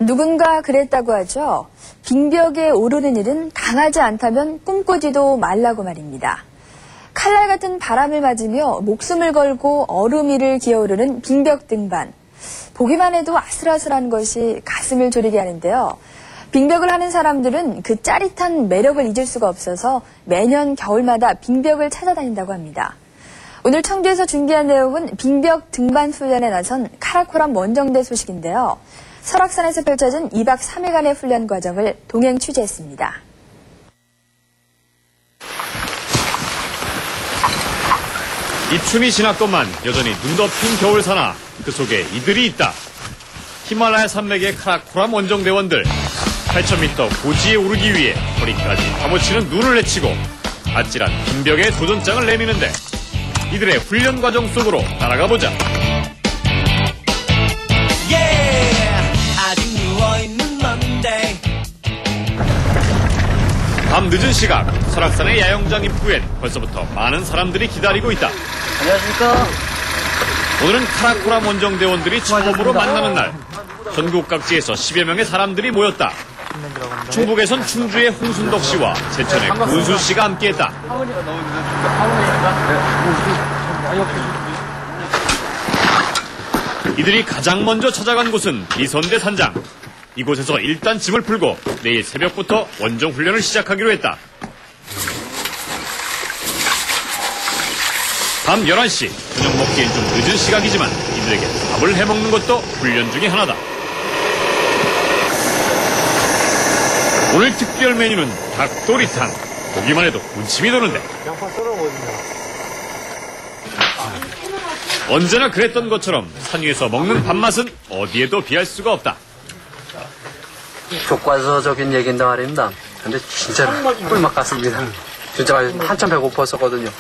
누군가 그랬다고 하죠. 빙벽에 오르는 일은 당하지 않다면 꿈꾸지도 말라고 말입니다. 칼날 같은 바람을 맞으며 목숨을 걸고 얼음 위를 기어오르는 빙벽 등반. 보기만 해도 아슬아슬한 것이 가슴을 졸이게 하는데요. 빙벽을 하는 사람들은 그 짜릿한 매력을 잊을 수가 없어서 매년 겨울마다 빙벽을 찾아다닌다고 합니다. 오늘 청주에서 준비한 내용은 빙벽 등반 훈련에 나선 카라코람 원정대 소식인데요. 설악산에서 펼쳐진 2박 3일간의 훈련 과정을 동행 취재했습니다. 입춘이 지났건만 여전히 눈 덮인 겨울 사나 그 속에 이들이 있다. 히말라야 산맥의 카라코람 원정대원들. 8,000m 고지에 오르기 위해 허리까지 파묻히는 눈을 헤치고 아찔한 빙벽에 도전장을 내미는데 이들의 훈련 과정 속으로 따라가 보자. 밤 늦은 시각 설악산의 야영장 입구엔 벌써부터 많은 사람들이 기다리고 있다. 안녕하십니까. 오늘은 카라코람 원정대원들이 처음으로 만나는 날. 전국 각지에서 10여 명의 사람들이 모였다. 충북에선 충주의 홍순덕 씨와 제천의 구은수 씨가 함께했다. 이들이 가장 먼저 찾아간 곳은 비선대 산장. 이곳에서 일단 짐을 풀고 내일 새벽부터 원정 훈련을 시작하기로 했다. 밤 11시, 저녁 먹기엔 좀 늦은 시각이지만 이들에게 밥을 해먹는 것도 훈련 중의 하나다. 오늘 특별 메뉴는 닭도리탕. 보기만 해도 군침이 도는데. 언제나 그랬던 것처럼 산 위에서 먹는 밥맛은 어디에도 비할 수가 없다. 교과서적인 얘기인데 말입니다. 근데 진짜 꿀맛 같습니다. 진짜 한참 배고팠었거든요.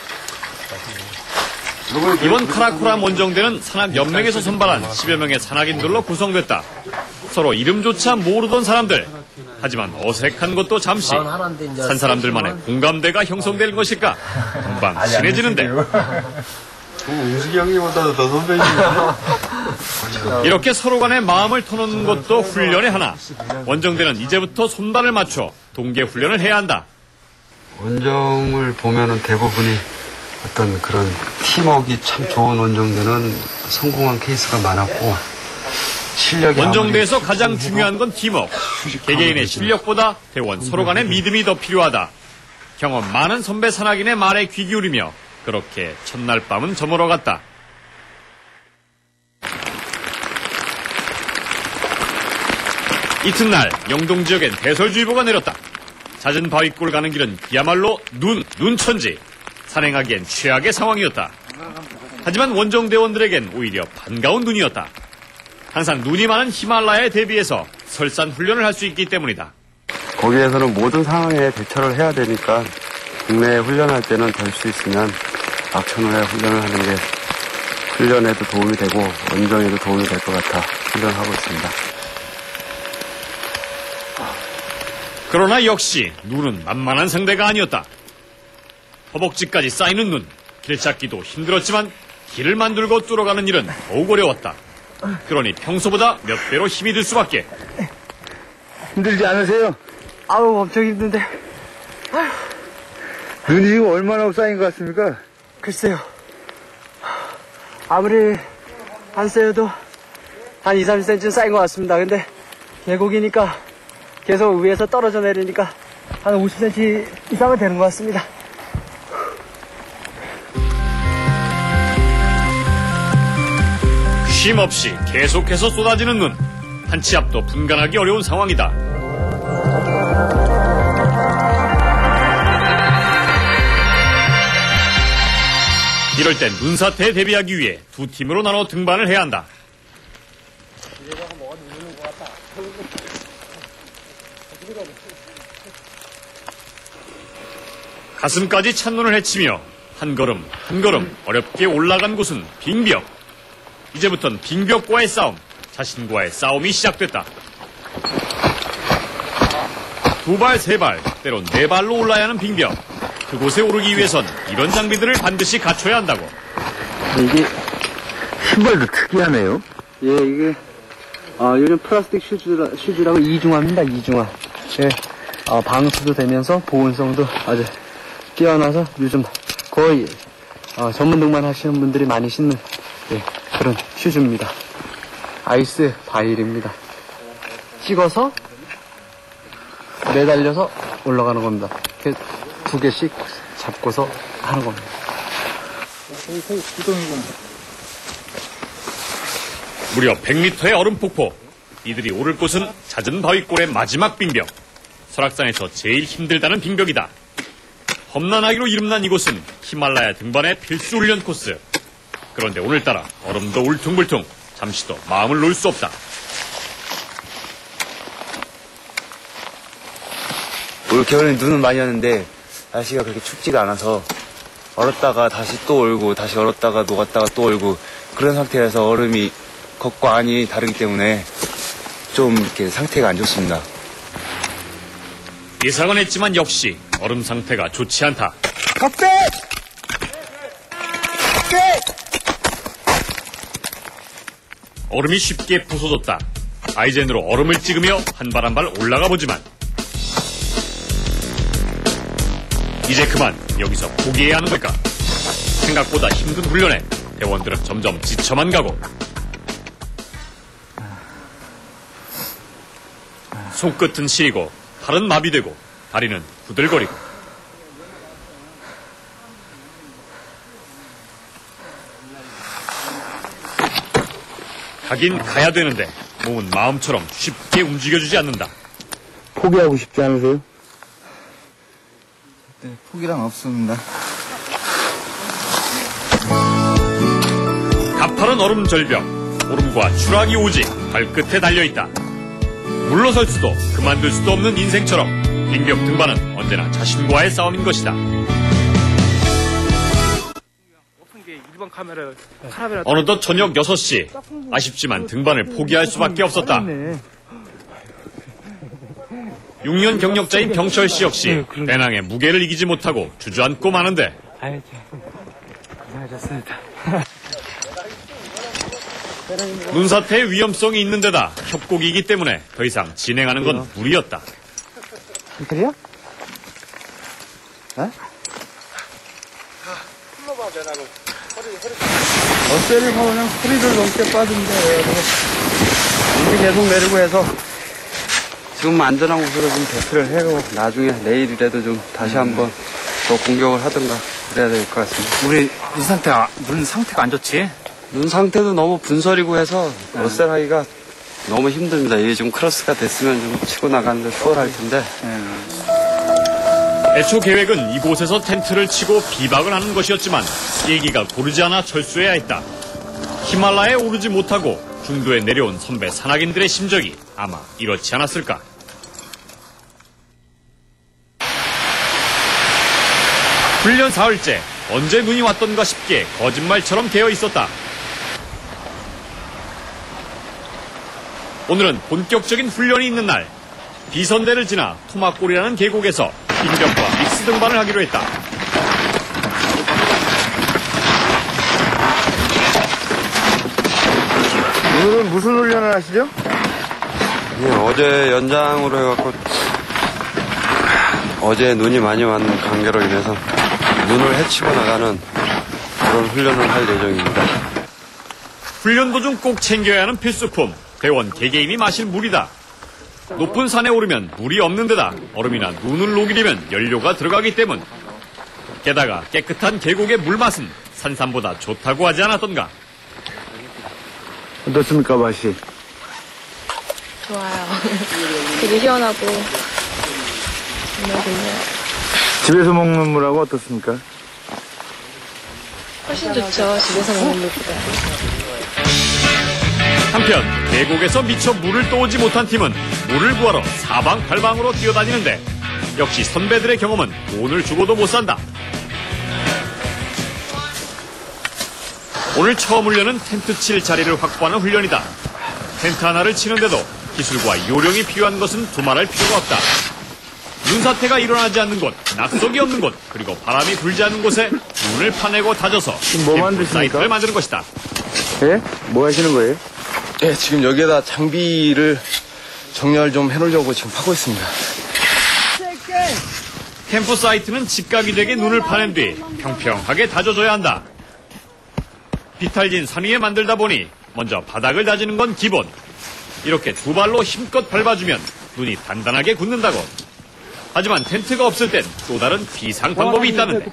이번 카라코람 원정대는 산악 연맹에서 선발한 10여 명의 산악인들로 구성됐다. 서로 이름조차 모르던 사람들. 하지만 어색한 것도 잠시. 산 사람들만의 공감대가 형성될 것일까? 금방 친해지는데. 우식이 형님보다도 더 선배님이네. 이렇게 서로 간의 마음을 터놓는 것도 훈련의 하나. 원정대는 이제부터 손발을 맞춰 동계 훈련을 해야 한다. 원정을 보면은 대부분이 어떤 그런 팀워크가 참 좋은 원정대는 성공한 케이스가 많았고 실력이 원정대에서 가장 중요한 건 팀워크. 개개인의 실력보다 대원 서로 간의 믿음이 더 필요하다. 경험 많은 선배 산악인의 말에 귀 기울이며 그렇게 첫날 밤은 저물어 갔다. 이튿날 영동 지역엔 대설주의보가 내렸다. 잦은 바위골 가는 길은 그야말로 눈천지. 산행하기엔 최악의 상황이었다. 하지만 원정대원들에겐 오히려 반가운 눈이었다. 항상 눈이 많은 히말라야에 대비해서 설산 훈련을 할 수 있기 때문이다. 거기에서는 모든 상황에 대처를 해야 되니까 국내에 훈련할 때는 될 수 있으면 낙천후에 훈련을 하는 게 훈련에도 도움이 되고 원정에도 도움이 될 것 같아 훈련하고 있습니다. 그러나 역시 눈은 만만한 상대가 아니었다. 허벅지까지 쌓이는 눈, 길 찾기도 힘들었지만 길을 만들고 뚫어가는 일은 더욱 어려웠다. 그러니 평소보다 몇 배로 힘이 들 수밖에. 힘들지 않으세요? 아우, 엄청 힘든데. 눈이 얼마나 쌓인 것 같습니까? 글쎄요. 아무리 안 쌓여도 한 2, 30cm 쌓인 것 같습니다. 근데 계곡이니까 계속 위에서 떨어져 내리니까 한 50cm 이상은 되는 것 같습니다. 쉼 없이 계속해서 쏟아지는 눈. 한 치 앞도 분간하기 어려운 상황이다. 이럴 땐 눈사태에 대비하기 위해 두 팀으로 나눠 등반을 해야 한다. 가슴까지 찬눈을 헤치며 한 걸음 한 걸음 어렵게 올라간 곳은 빙벽. 이제부턴 빙벽과의 싸움, 자신과의 싸움이 시작됐다. 두 발, 세 발, 때론 네 발로 올라야 하는 빙벽. 그곳에 오르기 위해선 이런 장비들을 반드시 갖춰야 한다고. 이게 신발도 특이하네요. 예, 이게 요즘 플라스틱 슈즈라고 이중화입니다, 이중화. 예, 방수도 되면서 보온성도 아주 뛰어나서 요즘 거의 전문 등반 하시는 분들이 많이 신는 그런 슈즈입니다. 아이스 바일입니다. 찍어서 매달려서 올라가는 겁니다. 이렇게 2개씩 잡고서 하는 겁니다. 무려 100m의 얼음 폭포. 이들이 오를 곳은 잦은 바위골의 마지막 빙벽. 설악산에서 제일 힘들다는 빙벽이다. 험난하기로 이름난 이곳은 히말라야 등반의 필수 훈련 코스. 그런데 오늘따라 얼음도 울퉁불퉁. 잠시도 마음을 놓을 수 없다. 올 겨울엔 눈은 많이 왔는데 날씨가 그렇게 춥지가 않아서 얼었다가 다시 또 얼고 다시 얼었다가 녹았다가 또 얼고 그런 상태라서 얼음이 겉과 안이 다르기 때문에 좀 이렇게 상태가 안 좋습니다. 예상은 했지만 역시 얼음 상태가 좋지 않다. 얼음이 쉽게 부서졌다. 아이젠으로 얼음을 찍으며 한 발 한 발 올라가 보지만 이제 그만 여기서 포기해야 하는 걸까? 생각보다 힘든 훈련에 대원들은 점점 지쳐만 가고 손끝은 시리고 팔은 마비되고 다리는 후들거리고 가긴 가야 되는데 몸은 마음처럼 쉽게 움직여주지 않는다. 포기하고 싶지 않으세요? 네, 포기란 없습니다. 가파른 얼음 절벽, 얼음과 추락이 오직 발끝에 달려있다. 물러설 수도 그만둘 수도 없는 인생처럼 빙벽 등반은 언제나 자신과의 싸움인 것이다. 어느덧 저녁 6시. 아쉽지만 등반을 포기할 수밖에 없었다. 6년 경력자인 병철 씨 역시 배낭의 무게를 이기지 못하고 주저앉고 마는데 고생하셨습니다. 눈사태의 위험성이 있는 데다 협곡이기 때문에 더 이상 진행하는 건 무리였다. 그래요? 어깨를 그냥 허리를 넘게 빠진대. 이게 계속 내리고 해서 지금 안전한 곳으로 좀 대피를 해고 나중에 내일이라도 좀 다시 한번 더 공격을 하든가 그래야 될 것 같습니다. 우리 눈 상태가 안 좋지? 눈 상태도 너무 분설이고 해서 러셀하기가 너무 힘듭니다. 이게 좀 크로스가 됐으면 좀 치고 나가는데 수월할 텐데. 애초 계획은 이곳에서 텐트를 치고 비박을 하는 것이었지만 얘기가 고르지 않아 철수해야 했다. 히말라야에 오르지 못하고 중도에 내려온 선배 산악인들의 심정이 아마 이렇지 않았을까. 훈련 사흘째 언제 눈이 왔던가 싶게 거짓말처럼 되어 있었다. 오늘은 본격적인 훈련이 있는 날. 비선대를 지나 토막골이라는 계곡에서 빙벽과 믹스 등반을 하기로 했다. 오늘은 무슨 훈련을 하시죠? 예, 어제 연장으로 해갖고 어제 눈이 많이 왔는 관계로 인해서 눈을 헤치고 나가는 그런 훈련을 할 예정입니다. 훈련 도중 꼭 챙겨야 하는 필수품. 대원 개개인이 마실 물이다. 높은 산에 오르면 물이 없는 데다 얼음이나 눈을 녹이려면 연료가 들어가기 때문. 게다가 깨끗한 계곡의 물맛은 산삼보다 좋다고 하지 않았던가. 어떻습니까, 맛이? 좋아요. 되게 시원하고 정말 좋네요. 집에서 먹는 물하고 어떻습니까? 훨씬 좋죠. 집에서 먹는 물보다. 한편 계곡에서 미처 물을 떠오지 못한 팀은 물을 구하러 사방팔방으로 뛰어다니는데 역시 선배들의 경험은 돈을 주고도 못 산다. 오늘 처음 훈련은 텐트 칠 자리를 확보하는 훈련이다. 텐트 하나를 치는데도 기술과 요령이 필요한 것은 두말할 필요가 없다. 눈사태가 일어나지 않는 곳, 낙석이 없는 곳, 그리고 바람이 불지 않는 곳에 눈을 파내고 다져서 뭐 캠프 만드십니까? 사이트를 만드는 것이다. 예? 뭐 하시는 거예요? 네, 지금 여기에다 장비를 정렬 좀 해놓으려고 지금 하고 있습니다. 캠프 사이트는 직각이 눈을 파낸 뒤 평평하게 다져줘야 한다. 비탈진 산 위에 만들다 보니 먼저 바닥을 다지는 건 기본. 이렇게 두 발로 힘껏 밟아주면 눈이 단단하게 굳는다고. 하지만 텐트가 없을 땐 또 다른 비상 방법이 있다는데.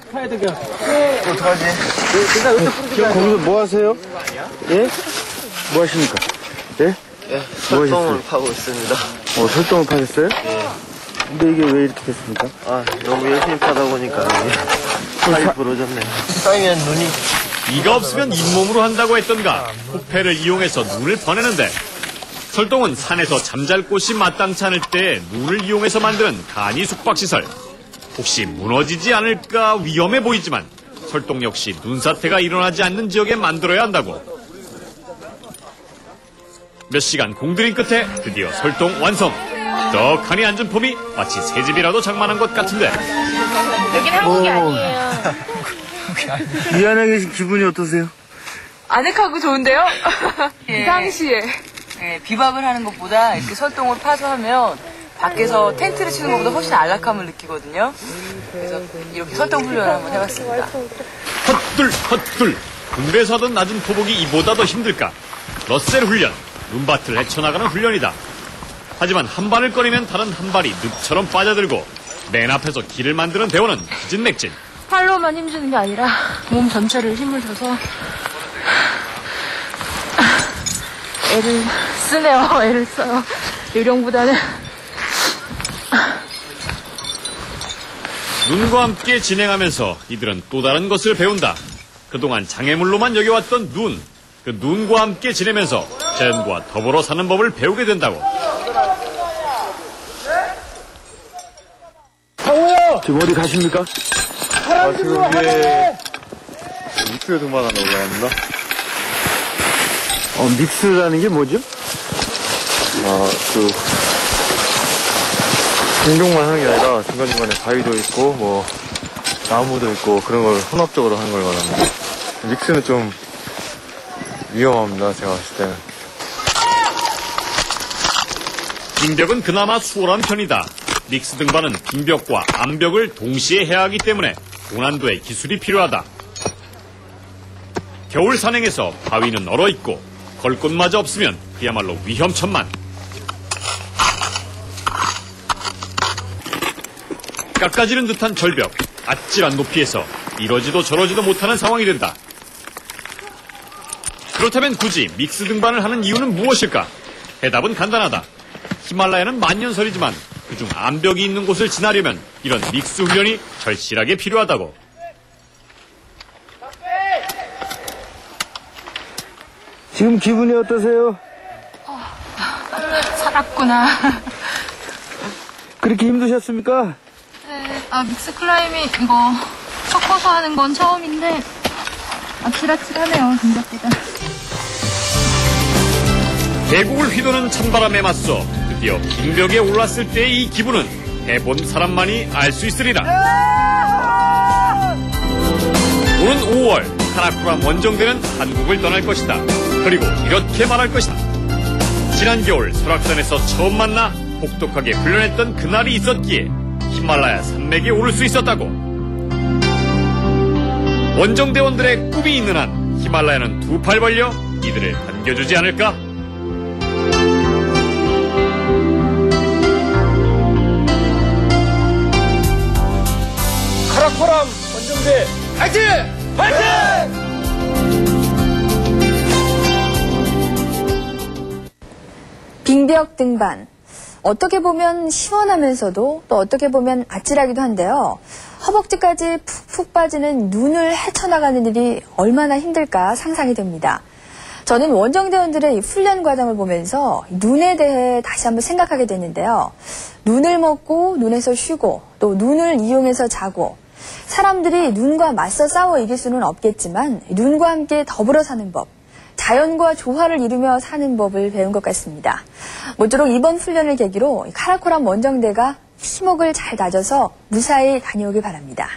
어떡하지? 거기서 뭐 하세요? 예? 뭐 하십니까? 예? 예, 설동을 파고 있습니다. 설동을 파셨어요? 예. 근데 이게 왜 이렇게 됐습니까? 아, 너무 열심히 파다 보니까 팔이 부러졌네. 쌓이면 눈이. 이가 없으면 잇몸으로 한다고 했던가 호패를 이용해서 눈을 퍼내는데, 설동은 산에서 잠잘 곳이 마땅치 않을 때 눈을 이용해서 만드는 간이 숙박시설. 혹시 무너지지 않을까 위험해 보이지만 설동 역시 눈사태가 일어나지 않는 지역에 만들어야 한다고. 몇 시간 공들인 끝에 드디어 설동 완성. 떡하니 앉은 폼이 마치 새집이라도 장만한 것 같은데. 여긴 한국이 아니에요. 이 안에 계신 기분이 어떠세요? 아늑하고 좋은데요? 평상시에. 네, 비박을 하는 것보다 이렇게 설동을 파서 하면 밖에서 텐트를 치는 것보다 훨씬 안락함을 느끼거든요. 그래서 이렇게 설동 훈련을 한번 해봤습니다. 헛둘 헛둘. 군대에서 하던 낮은 포복이 이보다 더 힘들까? 러셀 훈련, 눈밭을 헤쳐나가는 훈련이다. 하지만 한 발을 꺼내면 다른 한 발이 늪처럼 빠져들고 맨 앞에서 길을 만드는 대원은 기진맥진. 팔로만 힘주는 게 아니라 몸 전체를 힘을 줘서 애를 쓰네요. 애를 써요. 요령보다는. 눈과 함께 진행하면서 이들은 또 다른 것을 배운다. 그동안 장애물로만 여겨왔던 눈. 그 눈과 함께 지내면서 자연과 더불어 사는 법을 배우게 된다고. 지금 어디 가십니까? 지금 위에 믹스 등반 하나 올라갑니다. 믹스라는 게 뭐죠? 공룡만 하는 게 아니라 중간중간에 바위도 있고 뭐 나무도 있고 그런 걸 혼합적으로 하는 걸 말합니다. 믹스는 좀 위험합니다, 제가 봤을 때는. 빙벽은 그나마 수월한 편이다. 믹스 등반은 빙벽과 암벽을 동시에 해야 하기 때문에 고난도의 기술이 필요하다. 겨울 산행에서 바위는 얼어있고 걸 곳마저 없으면 그야말로 위험천만. 깎아지는 듯한 절벽, 아찔한 높이에서 이러지도 저러지도 못하는 상황이 된다. 그렇다면 굳이 믹스 등반을 하는 이유는 무엇일까? 해답은 간단하다. 히말라야는 만년설이지만 그중 암벽이 있는 곳을 지나려면 이런 믹스 훈련이 절실하게 필요하다고. 지금 기분이 어떠세요? 살았구나. 그렇게 힘드셨습니까? 네, 믹스 클라이밍 이거 섞어서 하는 건 처음인데 아찔아찔하네요, 생각보다. 계곡을 휘도는 찬바람에 맞서 드디어 빙벽에 올랐을 때의 이 기분은 해본 사람만이 알 수 있으리라. 오는 5월 카라코람 원정대는 한국을 떠날 것이다. 그리고 이렇게 말할 것이다. 지난 겨울 설악산에서 처음 만나 혹독하게 훈련했던 그날이 있었기에 히말라야 산맥에 오를 수 있었다고. 원정대원들의 꿈이 있는 한 히말라야는 두 팔 벌려 이들을 반겨주지 않을까? 카라코람 원정대 파이팅! 파이팅! 빙벽 등반. 어떻게 보면 시원하면서도 또 어떻게 보면 아찔하기도 한데요. 허벅지까지 푹푹 빠지는 눈을 헤쳐나가는 일이 얼마나 힘들까 상상이 됩니다. 저는 원정대원들의 훈련 과정을 보면서 눈에 대해 다시 한번 생각하게 되는데요. 눈을 먹고 눈에서 쉬고 또 눈을 이용해서 자고, 사람들이 눈과 맞서 싸워 이길 수는 없겠지만 눈과 함께 더불어 사는 법, 자연과 조화를 이루며 사는 법을 배운 것 같습니다. 모쪼록 이번 훈련을 계기로 카라코람 원정대가 심호흡을 잘 다져서 무사히 다녀오길 바랍니다.